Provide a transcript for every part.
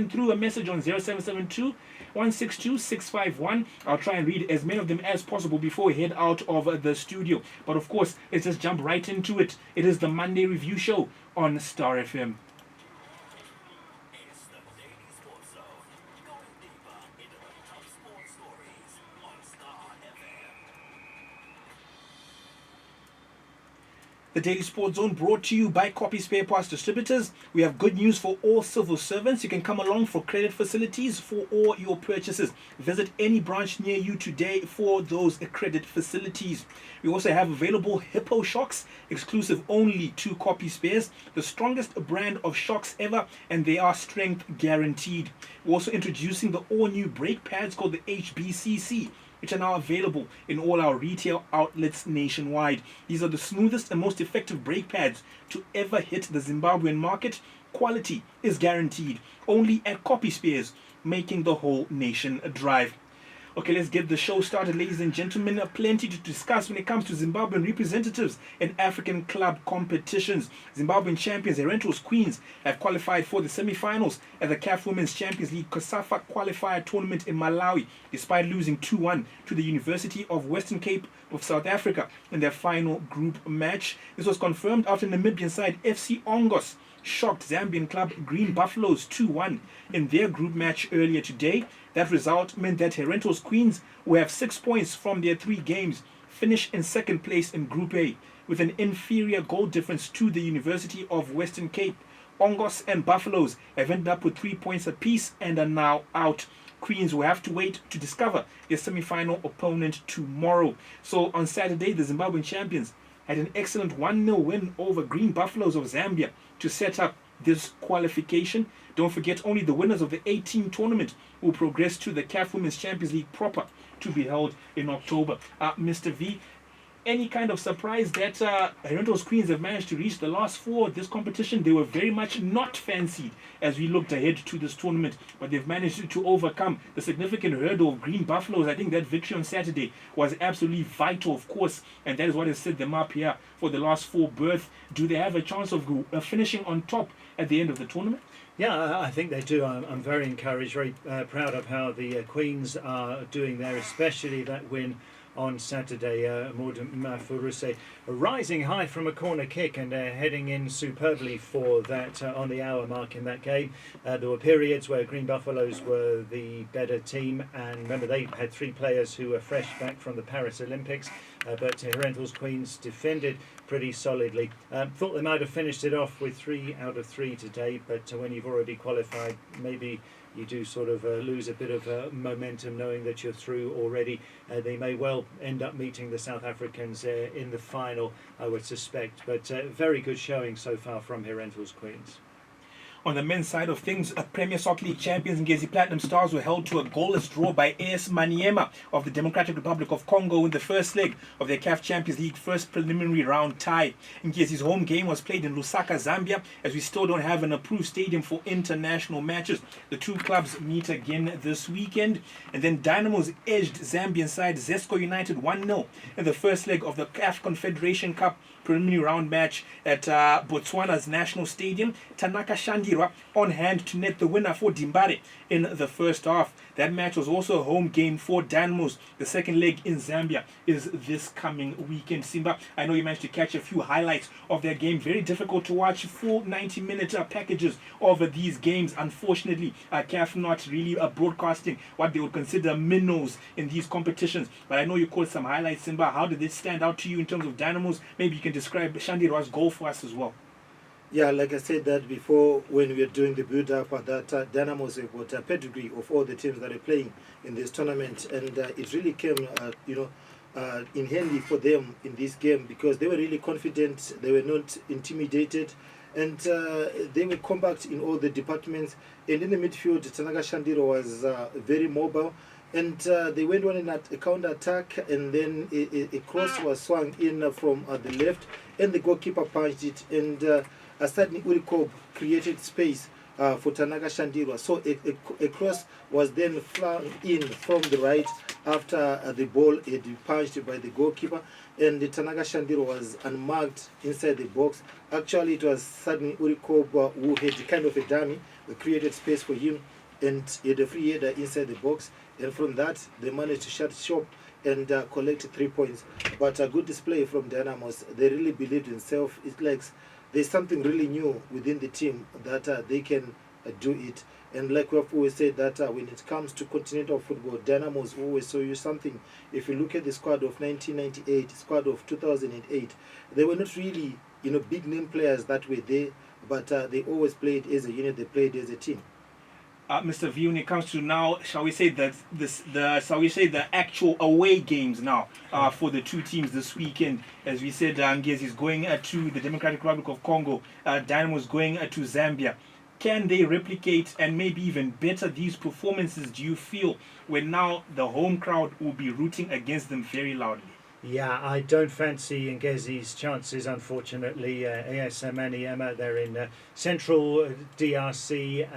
through a message on 0772 162 651. I'll try and read as many of them as possible before we head out of the studio. But of course, let's just jump right into it. It is the Monday Review Show on Star FM. The Daily Sports Zone brought to you by Copy Spare Parts Distributors. We have good news for all civil servants. You can come along for credit facilities for all your purchases. Visit any branch near you today for those credit facilities. We also have available Hippo shocks, exclusive only to Copy Spares, the strongest brand of shocks ever, and they are strength guaranteed. We're also introducing the all-new brake pads called the HBCC, which are now available in all our retail outlets nationwide. These are the smoothest and most effective brake pads to ever hit the Zimbabwean market. Quality is guaranteed. Only at Copy Spares, making the whole nation drive. Okay, let's get the show started, ladies and gentlemen. Plenty to discuss when it comes to Zimbabwean representatives in African club competitions. Zimbabwean champions Herentos Queens have qualified for the semi-finals at the CAF Women's Champions League COSAFA qualifier tournament in Malawi, despite losing 2-1 to the University of Western Cape of South Africa in their final group match. This was confirmed after Namibian side FC Ongos shocked Zambian club Green Buffaloes 2-1 in their group match earlier today. That result meant that Herentos Queens, who have 6 points from their 3 games, finish in second place in Group A with an inferior goal difference to the University of Western Cape. Ongos and Buffaloes have ended up with 3 points apiece and are now out. Queens will have to wait to discover their semi-final opponent tomorrow. So on Saturday, the Zimbabwean champions had an excellent 1-0 win over Green Buffaloes of Zambia to set up this qualification. Don't forget, only the winners of the 18 tournament will progress to the CAF Women's Champions League proper, to be held in October. Mr. V, any kind of surprise that Herentos Queens have managed to reach the last 4 of this competition? They were very much not fancied as we looked ahead to this tournament, but they've managed to overcome the significant hurdle of Green Buffaloes. I think that victory on Saturday was absolutely vital, of course, and that is what has set them up here for the last 4 berth. Do they have a chance of finishing on top at the end of the tournament? Yeah, I think they do. I'm very encouraged, very proud of how the Queens are doing there, especially that win on Saturday. Mordem Mafuruse rising high from a corner kick and heading in superbly for that on the hour mark in that game. There were periods where Green Buffaloes were the better team, and remember they had 3 players who were fresh back from the Paris Olympics, but Herentos Queens defended pretty solidly. Thought they might have finished it off with 3 out of 3 today, but when you've already qualified, maybe you do sort of lose a bit of momentum knowing that you're through already. They may well end up meeting the South Africans in the final, I would suspect. But very good showing so far from Herentos Queens. On the men's side of things, Premier Soccer League champions Ngezi Platinum Stars were held to a goalless draw by AS Maniema of the Democratic Republic of Congo in the first leg of their CAF Champions League first preliminary round tie. Ngezi's home game was played in Lusaka, Zambia, as we still don't have an approved stadium for international matches. The 2 clubs meet again this weekend. And then Dynamos edged Zambian side Zesco United 1-0 in the first leg of the CAF Confederation Cup preliminary round match at Botswana's National Stadium. Tanaka Shandirwa on hand to net the winner for Dimbare in the first half. That match was also a home game for Dynamos. The second leg in Zambia is this coming weekend. Simba, I know you managed to catch a few highlights of their game. Very difficult to watch full 90-minute packages of these games. Unfortunately, CAF not really broadcasting what they would consider minnows in these competitions. But I know you caught some highlights, Simba. How did it stand out to you in terms of Dynamos? Maybe you can describe Shandirwa's goal for us as well. Yeah, like I said that before when we were doing the build-up, that Dynamos have got a pedigree of all the teams that are playing in this tournament, and it really came, in handy for them in this game because they were really confident, they were not intimidated, and they were compact in all the departments. And in the midfield, Tanaka Shandiro was very mobile, and they went on in a counter-attack, and then a cross was swung in from the left, and the goalkeeper punched it, and Asadni Urikob created space for Tanaka Shandirwa. So a cross was then flung in from the right after the ball had been punched by the goalkeeper, and the Tanaka Shandirwa was unmarked inside the box. Actually, it was Sadni Urikoba who had kind of a dummy, created space for him, and he had a free header inside the box. And from that, they managed to shut shop and collect 3 points. But a good display from Dynamos. They really believed in self. It's like there's something really new within the team that they can do it. And like we've always said that when it comes to continental football, Dynamos always show you something. If you look at the squad of 1998, squad of 2008, they were not really big name players that were there, but they always played as a unit. They played as a team. Mr. V, when it comes to now, shall we say the actual away games now for the two teams this weekend, as we said, Ngezi is going to the Democratic Republic of Congo, Dynamo is going to Zambia. Can they replicate and maybe even better these performances, do you feel, when now the home crowd will be rooting against them very loudly? Yeah, I don't fancy Ngezi's chances, unfortunately. AS Maniema, they're in central DRC.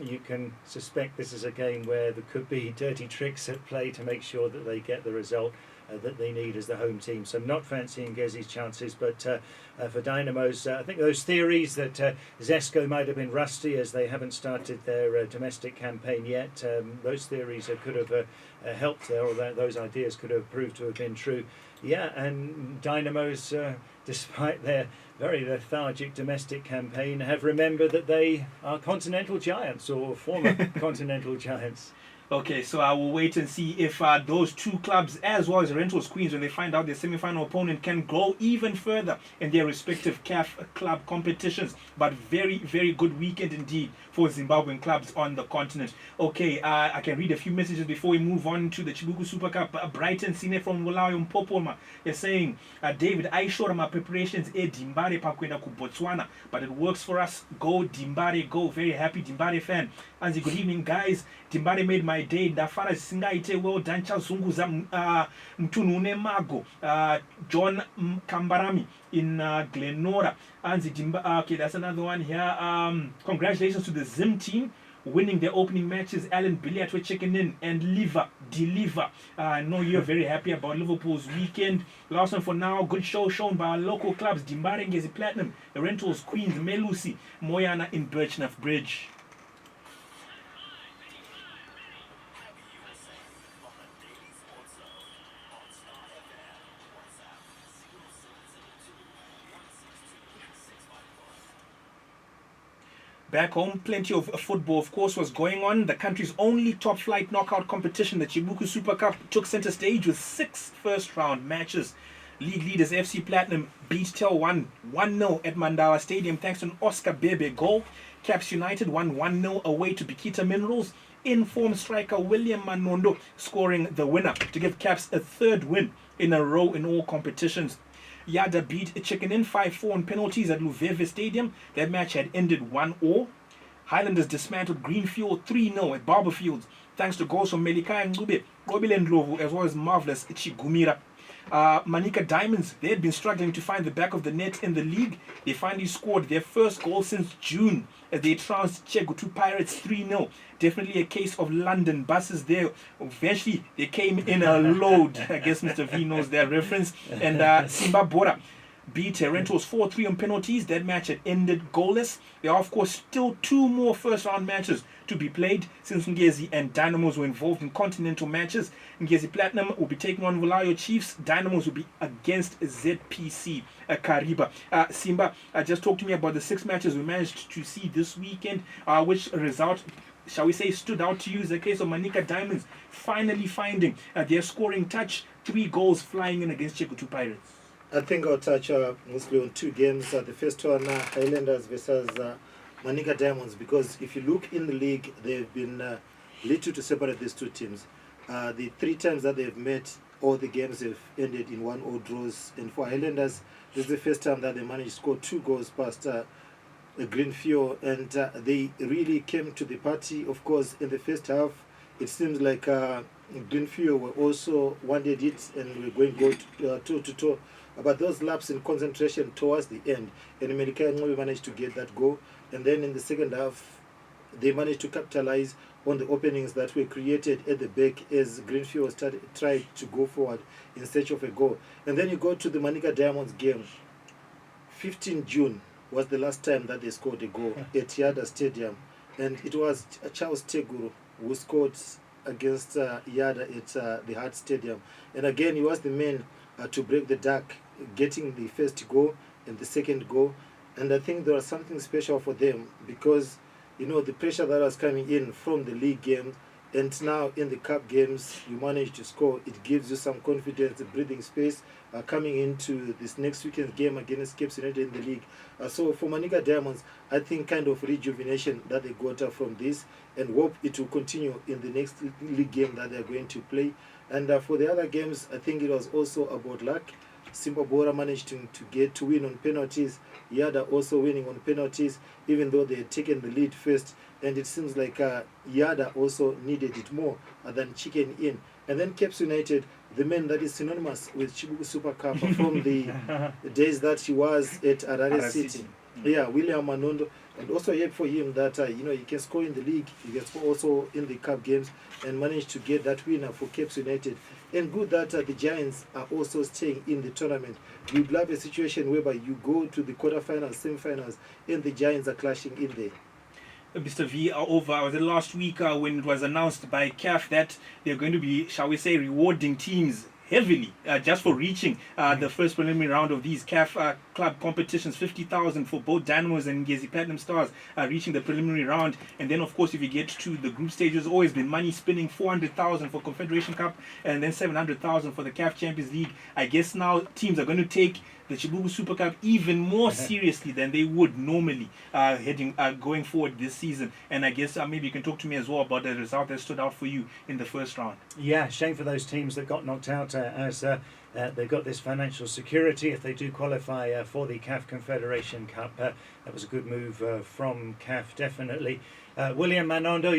You can suspect this is a game where there could be dirty tricks at play to make sure that they get the result that they need as the home team. So I'm not fancying Ngezi's chances, but for Dynamos, I think those theories that Zesco might have been rusty as they haven't started their domestic campaign yet, those theories could have helped there, or those ideas could have proved to have been true. Yeah, and Dynamos, despite their very lethargic domestic campaign, have remembered that they are continental giants, or former continental giants. Okay, so I will wait and see if those two clubs, as well as Rentals Queens, when they find out their semi-final opponent, can go even further in their respective CAF club competitions. But very, very good weekend indeed for Zimbabwean clubs on the continent. Okay, I can read a few messages before we move on to the Chibuku Super Cup. Brighton Sine from Walayo Mpopoma is saying, David, I showed my preparations Dimbare pakwenda ku Botswana, but it works for us. Go Dimbare, go. Very happy Dimbare fan. Anzi, good evening, guys. Dimbare made my day. Ndafara singaite well done chazunguza mtunune mago. John Kambarami in Glenora. Anzi Dimba. Okay, that's another one here. Congratulations to the Zim team winning their opening matches. Alan Billiard were checking in and deliver. I know you're very happy about Liverpool's weekend. Last one for now. Good show shown by our local clubs. Dimbare Ngezi Platinum, Rentals Queens, Melusi, Moyana in Birchnuff Bridge. Back home, plenty of football, of course, was going on. The country's only top-flight knockout competition, the Chibuku Super Cup, took center stage with 6 first-round matches. League leaders FC Platinum beat Tel 1-0 at Mandawa Stadium thanks to an Oscar Bebe goal. Caps United won 1-0 away to Bikita Minerals. In-form striker William Manondo scoring the winner to give Caps a 3rd win in a row in all competitions. Yada beat Chicken In 5-4 on penalties at Luveve Stadium. That match had ended 1-0. Highlanders dismantled Greenfield 3-0 at Barberfields thanks to goals from Melikai Ngube, Robile Ndlovu, as well as marvellous Chigumira. Manika Diamonds, they had been struggling to find the back of the net in the league. They finally scored their first goal since June as they trounced Chibuku Pirates 3-0. Definitely a case of London buses there. Eventually, they came in a load. I guess Mr. V knows that reference. And Simba Bora beat Rentals 4-3 on penalties. That match had ended goalless. There are, of course, still 2 more first-round matches to be played since Ngezi and Dynamos were involved in continental matches. Ngezi Platinum will be taking on Walayo Chiefs. Dynamos will be against ZPC Kariba. Simba, just talk to me about the 6 matches we managed to see this weekend. Which result, shall we say, stood out to you? Is the case of Manika Diamonds finally finding their scoring touch. 3 goals flying in against Chibuku Pirates. I think I'll touch mostly on 2 games. The first one, Highlanders versus Manika Diamonds, because if you look in the league, they've been little to separate these 2 teams. The 3 times that they've met, all the games have ended in 1-0 draws. And for Highlanders, this is the first time that they managed to score 2 goals past Greenfield. And they really came to the party. Of course, in the first half, it seems like Greenfield were also wanted it and were going to go toe-to-toe. But those laps in concentration towards the end, and America managed to get that goal. And then in the second half, they managed to capitalize on the openings that were created at the back as Greenfield tried to go forward in search of a goal. And then you go to the Manica Diamonds game. 15 June was the last time that they scored a goal at Yada Stadium. And it was Charles Teguru who scored against Yada at the Hart Stadium. And again, he was the man to break the duck, getting the first goal and the second goal. And I think there was something special for them because, you know, the pressure that was coming in from the league games and now in the cup games, you manage to score. It gives you some confidence, breathing space coming into this next weekend's game against Cape United in the league. So for Manica Diamonds, I think kind of rejuvenation that they got from this and hope it will continue in the next league game that they're going to play. And for the other games, I think it was also about luck. Zimbabwe managed to win on penalties. Yada also winning on penalties, even though they had taken the lead first. And it seems like Yada also needed it more than Chicken Inn. And then Cape United, the man that is synonymous with Chibuku Super Cup from the days that he was at Harare City. Yeah, William Manondo. And also yet for him that, you know, he can score in the league, he can score also in the cup games and managed to get that winner for Cape United. And good that the Giants are also staying in the tournament. We'd love a situation whereby you go to the quarterfinals, semi-finals, and the Giants are clashing in there. Mr. V, over the last week when it was announced by CAF that they're going to be, shall we say, rewarding teams heavily just for reaching the first preliminary round of these CAF club competitions. 50,000 for both Dynamos and Ngezi Platinum Stars reaching the preliminary round. And then, of course, if you get to the group stage, there's always been money spinning. 400,000 for Confederation Cup and then 700,000 for the CAF Champions League. I guess now teams are going to take the Chibuku Super Cup even more seriously than they would normally going forward this season. And I guess maybe you can talk to me as well about the result that stood out for you in the first round. Yeah, shame for those teams that got knocked out as they've got this financial security if they do qualify for the CAF Confederation Cup. That was a good move from CAF, definitely. William Manondo,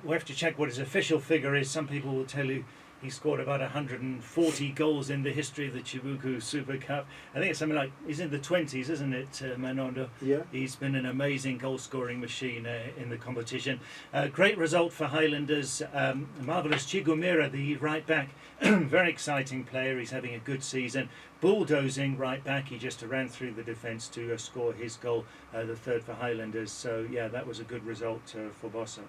we have to check what his official figure is. Some people will tell you he scored about 140 goals in the history of the Chibuku Super Cup. I think it's something like, he's in the 20s, isn't it, Manondo? Yeah. He's been an amazing goal-scoring machine in the competition. Great result for Highlanders. Marvellous Chigumira, the right-back, very exciting player. He's having a good season. Bulldozing right-back. He just ran through the defence to score his goal, the third for Highlanders. So, yeah, that was a good result for Bossa.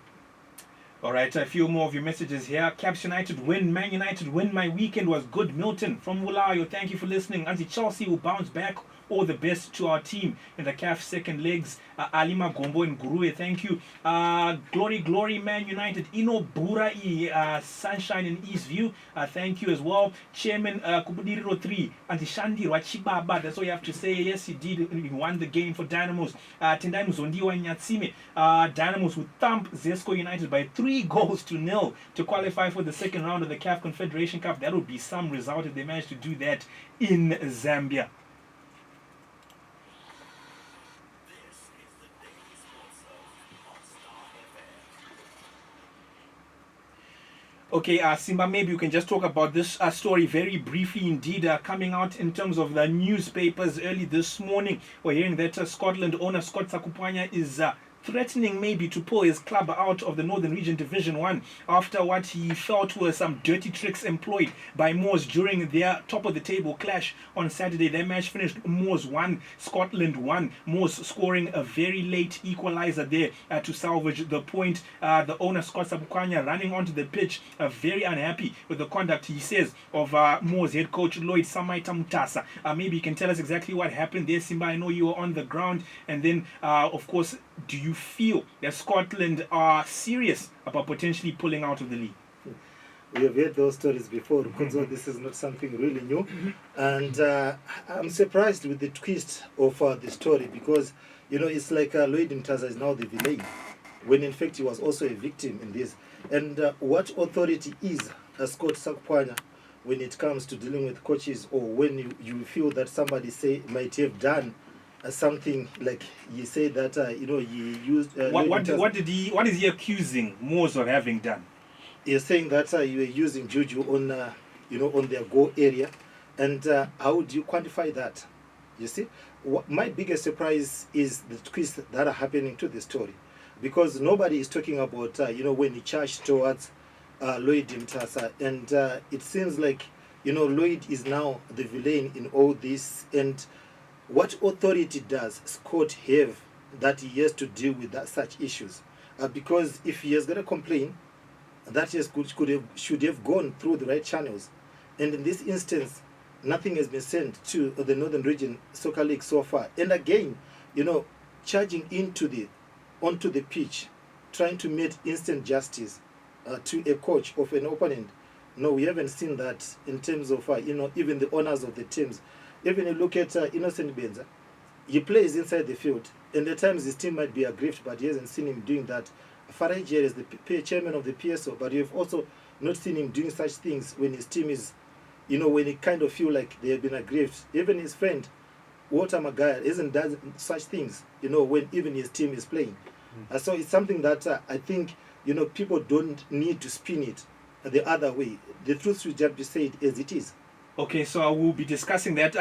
All right, a few more of your messages here. Caps United win, Man United win. My weekend was good. Milton from Wulayo, thank you for listening. Chelsea will bounce back. All the best to our team in the CAF second legs. Alima Gombo and Gurue, thank you. Glory, Man United. Ino Burai, Sunshine in Eastview, thank you as well. Chairman Kubudiriro 3, Antishandi Rachibaba, that's all you have to say. Yes, he did. He won the game for Dynamos. Tendai Mzondiwa Nyatsime. Dynamos would thump Zesco United by 3-0 to qualify for the second round of the CAF Confederation Cup. That would be some result if they managed to do that in Zambia. Okay, Simba, maybe you can just talk about this story very briefly indeed, coming out in terms of the newspapers early this morning. We're hearing that Scotland owner Scott Sakupanya is threatening maybe to pull his club out of the Northern Region Division 1 after what he felt were some dirty tricks employed by Moors during their top-of-the-table clash on Saturday. Their match finished Moors 1, Scotland 1. Moors scoring a very late equalizer there to salvage the point. The owner, Scott Sakupanya, running onto the pitch, very unhappy with the conduct, he says, of Moors head coach Lloyd Samaita Mutasa. Maybe you can tell us exactly what happened there, Simba. I know you were on the ground. And then, of course, do you feel that Scotland are serious about potentially pulling out of the league? We have heard those stories before, Rukudzo. This is not something really new. And I'm surprised with the twist of the story because, you know, it's like Lloyd Mtaza is now the villain, when in fact he was also a victim in this. And what authority is Scott Sakupanya when it comes to dealing with coaches, or when you feel that somebody might have done something like you say that you know, he used what is he accusing Moors of having done? He's saying that you were using juju on you know, on their goal area. And how do you quantify that? You see, my biggest surprise is the twists that are happening to the story. because nobody is talking about when he charged towards Lloyd Mtasa, and it seems like Lloyd is now the villain in all this. And what authority does Scott have that he has to deal with such issues? Because if he has got a complaint, that should have gone through the right channels. And in this instance, nothing has been sent to the Northern Region Soccer League so far. And again, charging onto the pitch, trying to make instant justice to a coach of an opponent. No, we haven't seen that in terms of even the owners of the teams. Even you look at Innocent Benza, he plays inside the field, and at times his team might be aggrieved, but he hasn't seen him doing that. Farage here is the chairman of the PSO, but you've also not seen him doing such things when his team is, when he kind of feel like they have been aggrieved. Even his friend, Walter Maguire, hasn't done such things, when even his team is playing. So it's something that I think, people don't need to spin it the other way. The truth should just be said as it is. Okay, so I will be discussing that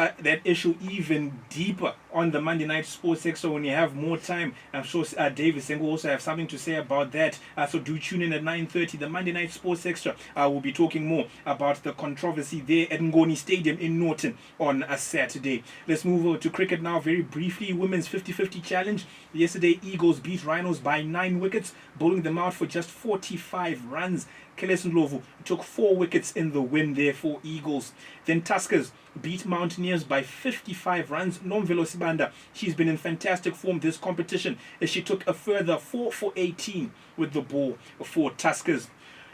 issue even deeper on the Monday Night Sports Extra when you have more time. I'm sure David Seng will also have something to say about that. So do tune in at 9:30. The Monday Night Sports Extra will be talking more about the controversy there at Ngoni Stadium in Norton on a Saturday. Let's move over to cricket now very briefly. Women's 50-50 challenge. Yesterday, Eagles beat Rhinos by 9 wickets, bowling them out for just 45 runs. Keles Ndlovu took 4 wickets in the win there for Eagles. Then Tuskers beat Mountaineers by 55 runs. Nomvelo Sibanda, she's been in fantastic form this competition as she took a further 4 for 18 with the ball for Tuskers.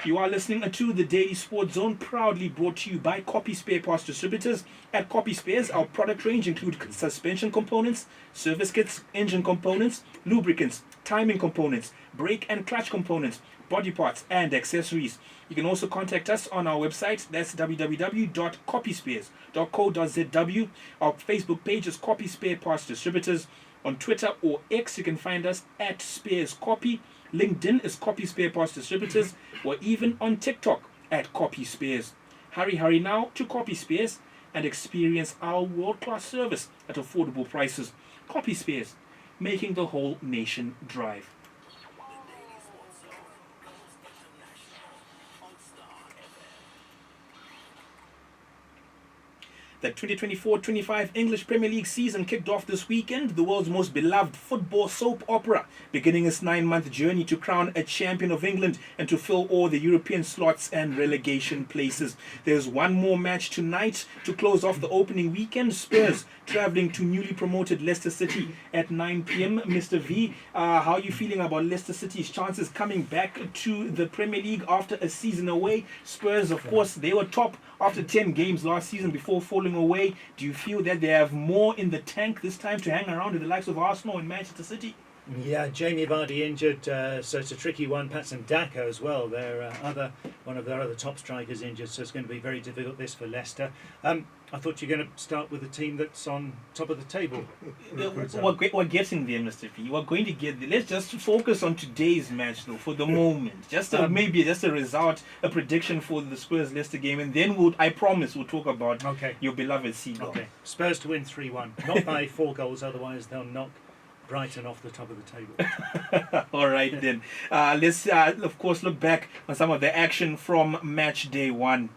You are listening to the Daily Sports Zone, proudly brought to you by Copy Spare Parts Distributors. At Copy Spares, our product range includes suspension components, service kits, engine components, lubricants, timing components, brake and clutch components, body parts and accessories. You can also contact us on our website, that's www.copyspares.co.zw. Our Facebook page is Copy Spare Parts Distributors. On Twitter or X, you can find us at Spares Copy. LinkedIn is Copy Spare Parts Distributors, or even on TikTok at Copy Spares. Hurry now to Copy Spares and experience our world-class service at affordable prices. Copy Spares, making the whole nation drive. The 2024-25 English Premier League season kicked off this weekend. The world's most beloved football soap opera beginning its 9-month journey to crown a champion of England and to fill all the European slots and relegation places. There's one more match tonight to close off the opening weekend. Spurs travelling to newly promoted Leicester City at 9 p.m. Mr. V, how are you feeling about Leicester City's chances coming back to the Premier League after a season away? Spurs, of course, they were top after 10 games last season before falling away. Do you feel that they have more in the tank this time to hang around with the likes of Arsenal and Manchester City? Yeah, Jamie Vardy injured, so it's a tricky one. Patson Daka as well. One of their other top strikers injured, so it's going to be very difficult this for Leicester. I thought you were going to start with a team that's on top of the table. We're getting there, Mr. P. We're going to get there. Let's just focus on today's match, though, for the moment. Just maybe just a result, a prediction for the Spurs-Leicester game, and then I promise we'll talk about your beloved Seagull. Okay, Spurs to win 3-1. Not by 4 goals, otherwise they'll knock Brighton off the top of the table. All right, then. Let's, of course, look back on some of the action from match day 1.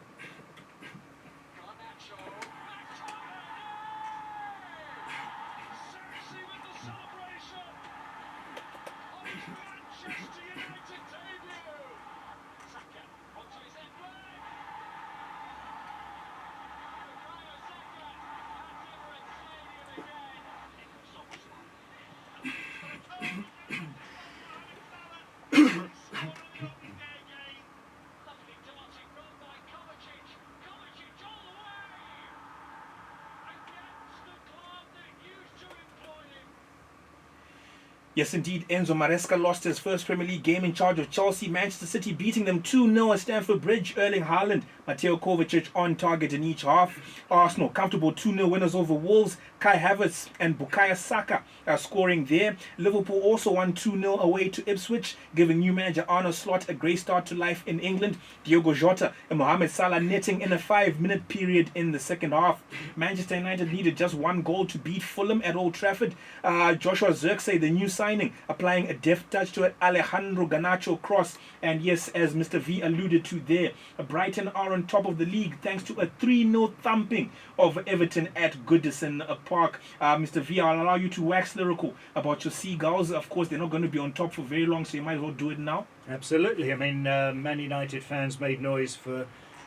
Yes, indeed, Enzo Maresca lost his first Premier League game in charge of Chelsea. Manchester City beating them 2-0 at Stamford Bridge. Erling Haaland Mateo Kovacic on target in each half. Arsenal, comfortable 2-0 winners over Wolves. Kai Havertz and Bukayo Saka are scoring there. Liverpool also won 2-0 away to Ipswich, giving new manager Arne Slot a great start to life in England. Diogo Jota and Mohamed Salah netting in a 5-minute period in the second half. Manchester United needed just one goal to beat Fulham at Old Trafford. Joshua Zirkzee, the new signing, applying a deft touch to an Alejandro Garnacho cross. And yes, as Mr. V alluded to there, Brighton are on top of the league thanks to a 3-0 thumping of Everton at Goodison Park. Mr. V, I'll allow you to wax lyrical about your Seagulls. Of course, they're not going to be on top for very long, so you might as well do it now. Absolutely. I mean, Man United fans made noise for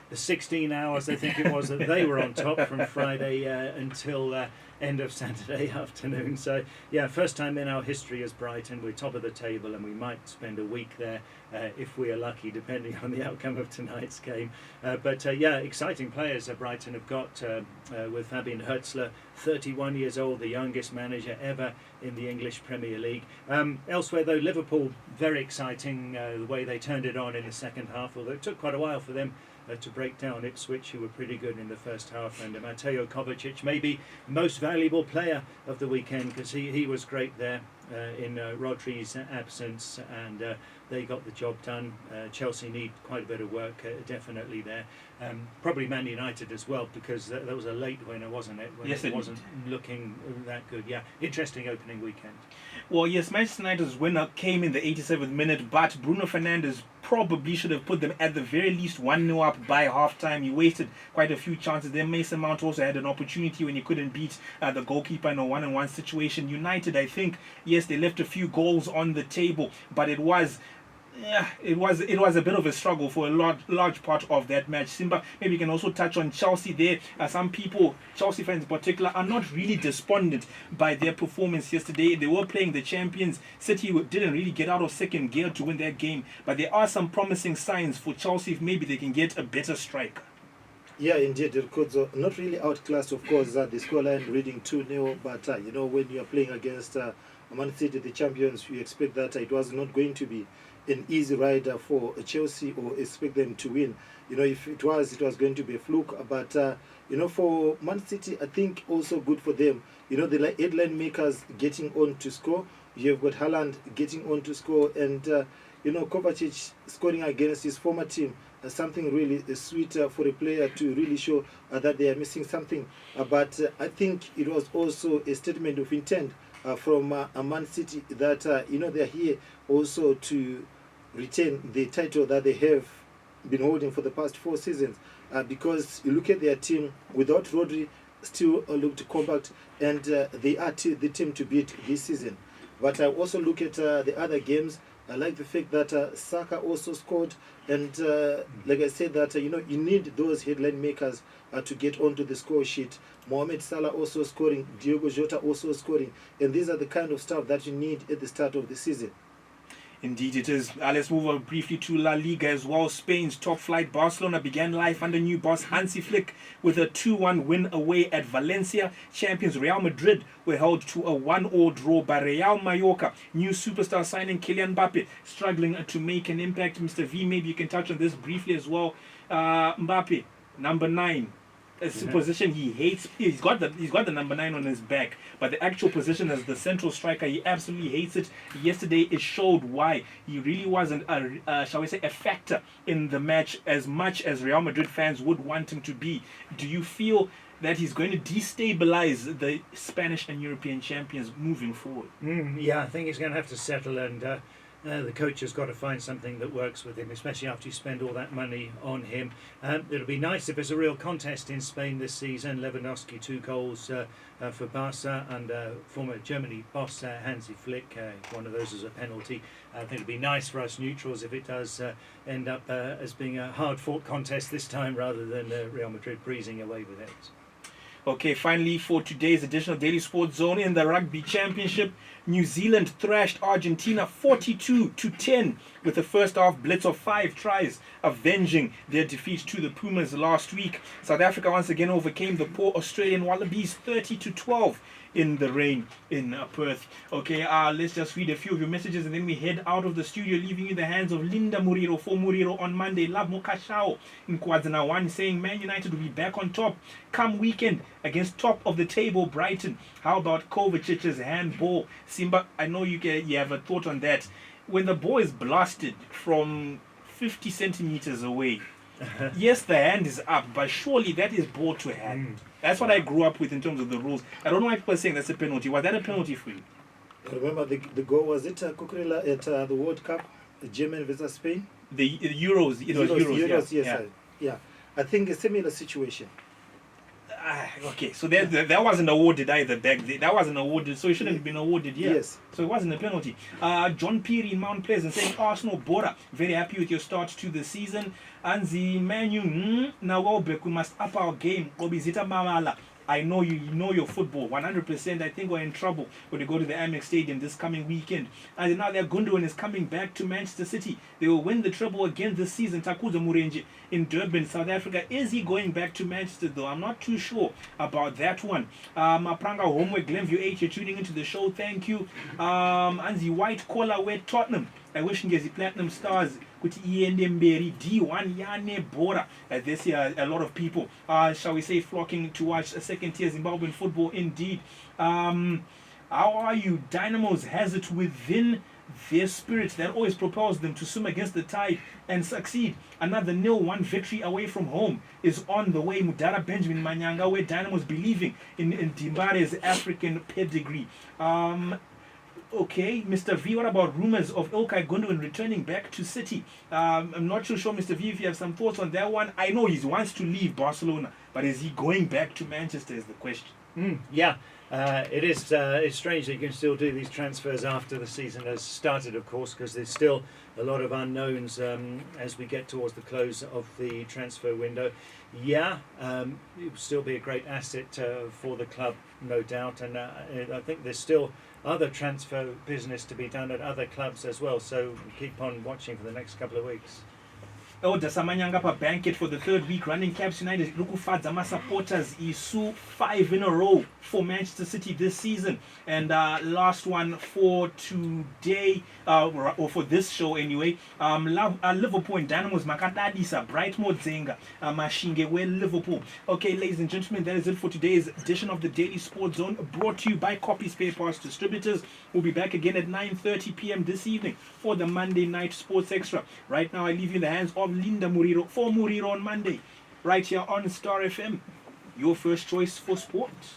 the 16 hours, I think it was, that they were on top from Friday until end of Saturday afternoon. So, yeah, first time in our history as Brighton. We're top of the table and we might spend a week there if we are lucky, depending on the outcome of tonight's game. But yeah, exciting players Brighton have got with Fabian Hertzler, 31 years old, the youngest manager ever in the English Premier League. Elsewhere, though, Liverpool, very exciting the way they turned it on in the second half, although it took quite a while for them to break down Ipswich, who were pretty good in the first half, and Mateo Kovacic, maybe most valuable player of the weekend, because he was great there in Rodri's absence, and they got the job done. Chelsea need quite a bit of work, definitely there. Probably Man United as well, because that was a late winner, wasn't it? When yes, it wasn't looking that good. Yeah, interesting opening weekend. Well, yes, Manchester United's winner came in the 87th minute, but Bruno Fernandes probably should have put them at the very least 1-0 up by half-time. He wasted quite a few chances there. Mason Mount also had an opportunity when he couldn't beat the goalkeeper in a one-on-one situation. United, I think, yes, they left a few goals on the table, but it was a bit of a struggle for a large part of that match. Simba, maybe you can also touch on Chelsea there. Some people, Chelsea fans in particular, are not really despondent by their performance yesterday. They were playing the champions. City didn't really get out of second gear to win that game, but there are some promising signs for Chelsea if maybe they can get a better striker. Yeah, indeed, Rukudzo, not really outclassed, of course, the scoreline reading 2-0, but when you're playing against Man City, the champions, you expect that it was not going to be an easy ride for Chelsea, or expect them to win. If it was going to be a fluke. But for Man City, I think also good for them. The headline makers getting on to score. You've got Haaland getting on to score, and Kovacic scoring against his former team. Something really sweet for a player to really show that they are missing something. But I think it was also a statement of intent from Man City that they are here also to retain the title that they have been holding for the past 4 seasons, because you look at their team without Rodri, still looked compact, and they are the team to beat this season. But I also look at the other games. I like the fact that Saka also scored, and like I said, that you need those headline makers to get onto the score sheet. Mohamed Salah also scoring, Diogo Jota also scoring, and these are the kind of stuff that you need at the start of the season. Indeed it is. Let's move on briefly to La Liga as well. Spain's top flight Barcelona began life under new boss Hansi Flick with a 2-1 win away at Valencia. Champions Real Madrid were held to a 1-1 draw by Real Mallorca. New superstar signing Kylian Mbappe struggling to make an impact. Mr. V, maybe you can touch on this briefly as well. Mbappe, number 9. It's a position he hates. He's got the number 9 on his back, but the actual position as the central striker, he absolutely hates it. Yesterday it showed why he really wasn't shall we say, a factor in the match as much as Real Madrid fans would want him to be. Do you feel that he's going to destabilize the Spanish and European champions moving forward? Yeah, I think he's going to have to settle, and the coach has got to find something that works with him, especially after you spend all that money on him. It'll be nice if there's a real contest in Spain this season. Lewandowski 2 goals for Barca, and former Germany boss Hansi Flick, one of those as a penalty. I think it'd be nice for us neutrals if it does end up as being a hard-fought contest this time, rather than Real Madrid breezing away with it. Okay, finally for today's edition of Daily Sports Zone, in the Rugby Championship, New Zealand thrashed Argentina 42-10 with the first half blitz of 5 tries, avenging their defeat to the Pumas last week. South Africa once again overcame the poor Australian Wallabies 30-12 in the rain in Perth. Okay, let's just read a few of your messages and then we head out of the studio, leaving you in the hands of Linda Muriro for Muriro on Monday. Love Mokashao in Kwadzana 1 saying Man United will be back on top come weekend against top of the table Brighton. How about Kovacic's handball? Simba, I know you have a thought on that. When the ball is blasted from 50 centimeters away, yes, the hand is up, but surely that is ball to hand. That's what I grew up with in terms of the rules. I don't know why people are saying that's a penalty. Was that a penalty for you? I remember the goal, was it Kukurela at the World Cup, Germany versus Spain? The Euros. It was Euros. Yes. Yeah. I think a similar situation. Okay, so that wasn't awarded either back then. That wasn't awarded, so it shouldn't have been awarded yet. Yes. So it wasn't a penalty. John Peary in Mount Pleasant saying Arsenal Bora, very happy with your start to the season. Anzi Manu, now we must up our game. Obizita Mamala. I know you know your football 100%. I think we're in trouble when we go to the Amex Stadium this coming weekend. And now that Gundogan is coming back to Manchester City. They will win the treble again this season. Takuza Murenji in Durban, South Africa. Is he going back to Manchester though? I'm not too sure about that one. Mapranga Homework, Glenview H, you're tuning into the show. Thank you. Anzi White Collar, where Tottenham. I wish Ngezi Platinum Stars kuti iende mberi D1 yane bora. This year a lot of people shall we say flocking to watch second tier Zimbabwean football indeed. How are you? Dynamos has it within their spirit that always propels them to swim against the tide and succeed. Another 0-1 victory away from home is on the way. Mudara Benjamin Manyanga, where Dynamos believing in Dimbare's African pedigree. Okay, Mr. V, what about rumors of Ilkay Gundogan returning back to City? I'm not too sure, Mr. V, if you have some thoughts on that one. I know he wants to leave Barcelona, but is he going back to Manchester is the question. Yeah, it is. It's strange that you can still do these transfers after the season has started, of course, because there's still a lot of unknowns as we get towards the close of the transfer window. Yeah, it will still be a great asset for the club, no doubt, and I think there's still other transfer business to be done at other clubs as well, so keep on watching for the next couple of weeks. Oda Samanyanga pa banquet for the third week running. Caps United Rukufadzama supporters isu 5 in a row for Manchester City this season, and last one for today or for this show anyway. Liverpool and Dynamos Makadadisa Brightmore Zenga Mashinge well Liverpool. Okay, ladies and gentlemen, that is it for today's edition of the Daily Sports Zone, brought to you by Copy Spare Parts Distributors. We'll be back again at 9:30 p.m. this evening for the Monday Night Sports Extra. Right now I leave you in the hands of Linda Muriro for Muriro on Monday, right here on Star FM, your first choice for sports.